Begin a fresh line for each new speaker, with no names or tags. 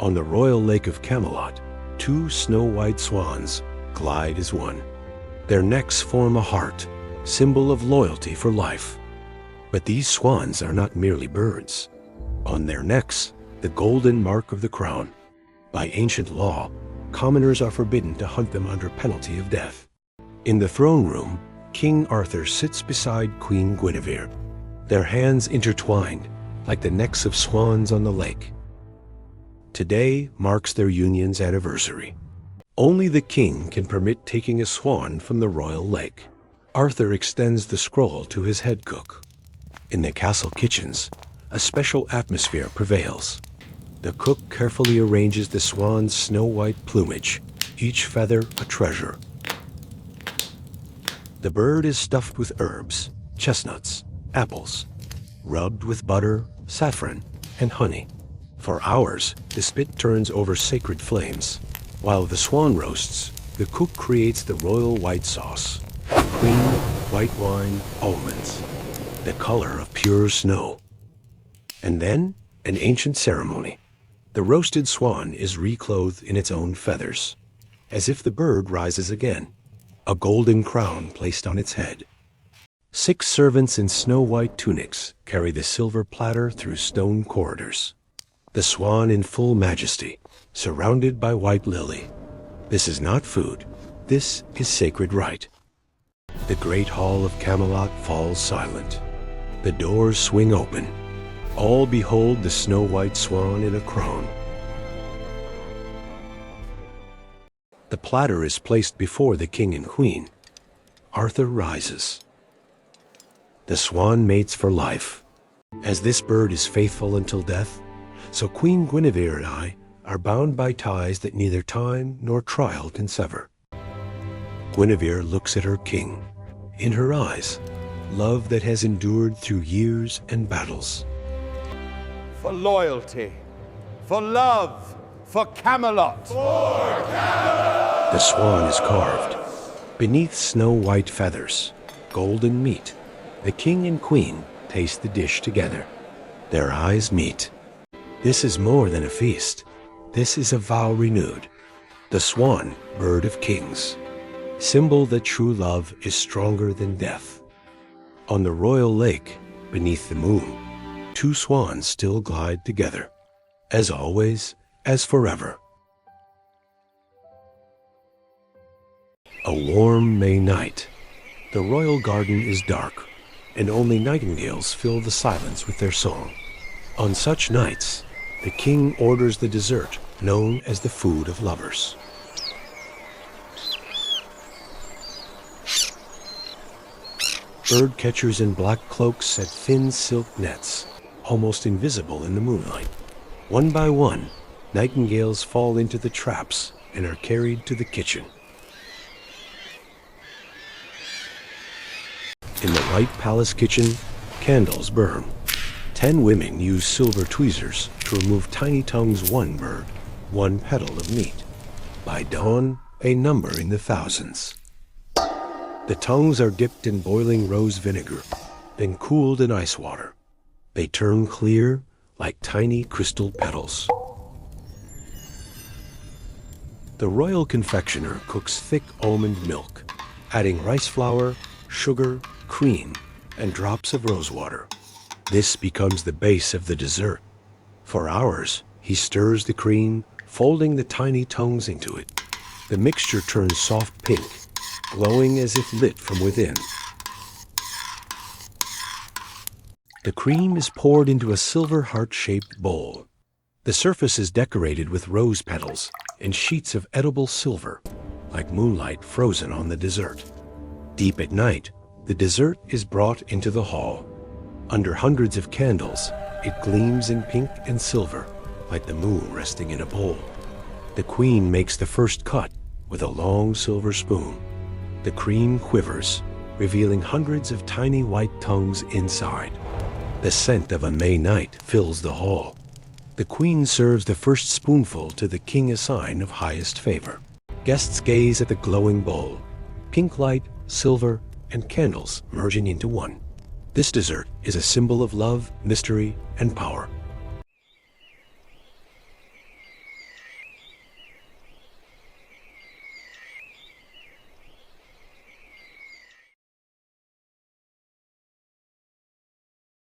On the royal lake of Camelot, two snow-white swans glide as one. Their necks form a heart, symbol of loyalty for life. But these swans are not merely birds. On their necks, the golden mark of the crown. By ancient law, commoners are forbidden to hunt them under penalty of death. In the throne room, King Arthur sits beside Queen Guinevere, their hands intertwined like the necks of swans on the lake. Today marks their union's anniversary. Only the king can permit taking a swan from the royal lake. Arthur extends the scroll to his head cook. In the castle kitchens, a special atmosphere prevails. The cook carefully arranges the swan's snow-white plumage, each feather a treasure. The bird is stuffed with herbs, chestnuts, apples, rubbed with butter, saffron, and honey. For hours, the spit turns over sacred flames. While the swan roasts, the cook creates the royal white sauce. Cream, white wine, almonds, the color of pure snow. And then, an ancient ceremony. The roasted swan is reclothed in its own feathers, as if the bird rises again, a golden crown placed on its head. 6 servants in snow-white tunics carry the silver platter through stone corridors. The swan in full majesty, surrounded by white lily. This is not food. This is sacred rite. The great hall of Camelot falls silent. The doors swing open. All behold the snow-white swan in a crown. The platter is placed before the king and queen. Arthur rises. The swan mates for life. As this bird is faithful until death, so Queen Guinevere and I are bound by ties that neither time nor trial can sever. Guinevere looks at her king. In her eyes, love that has endured through years and battles.
For loyalty, for love, for Camelot. For Camelot!
The swan is carved. Beneath snow-white feathers, golden meat, the king and queen taste the dish together. Their eyes meet. This is more than a feast. This is a vow renewed. The swan, bird of kings, symbol that true love is stronger than death. On the royal lake, beneath the moon, 2 swans still glide together, as always, as forever. A warm May night. The royal garden is dark, and only nightingales fill the silence with their song. On such nights, the king orders the dessert known as the food of lovers. Bird catchers in black cloaks set thin silk nets, almost invisible in the moonlight. One by one, nightingales fall into the traps and are carried to the kitchen. In the white palace kitchen, candles burn. 10 women use silver tweezers to remove tiny tongues, one bird, one petal of meat. By dawn, a number in the thousands. The tongues are dipped in boiling rose vinegar, then cooled in ice water. They turn clear like tiny crystal petals. The royal confectioner cooks thick almond milk, adding rice flour, sugar, cream, and drops of rosewater. This becomes the base of the dessert. For hours, he stirs the cream, folding the tiny tongues into it. The mixture turns soft pink, glowing as if lit from within. The cream is poured into a silver heart-shaped bowl. The surface is decorated with rose petals and sheets of edible silver, like moonlight frozen on the dessert. Deep at night, the dessert is brought into the hall. Under hundreds of candles, it gleams in pink and silver, like the moon resting in a bowl. The queen makes the first cut with a long silver spoon. The cream quivers, revealing hundreds of tiny white tongues inside. The scent of a May night fills the hall. The queen serves the first spoonful to the king, a sign of highest favor. Guests gaze at the glowing bowl, pink light, silver, and candles merging into one. This dessert is a symbol of love, mystery, and power.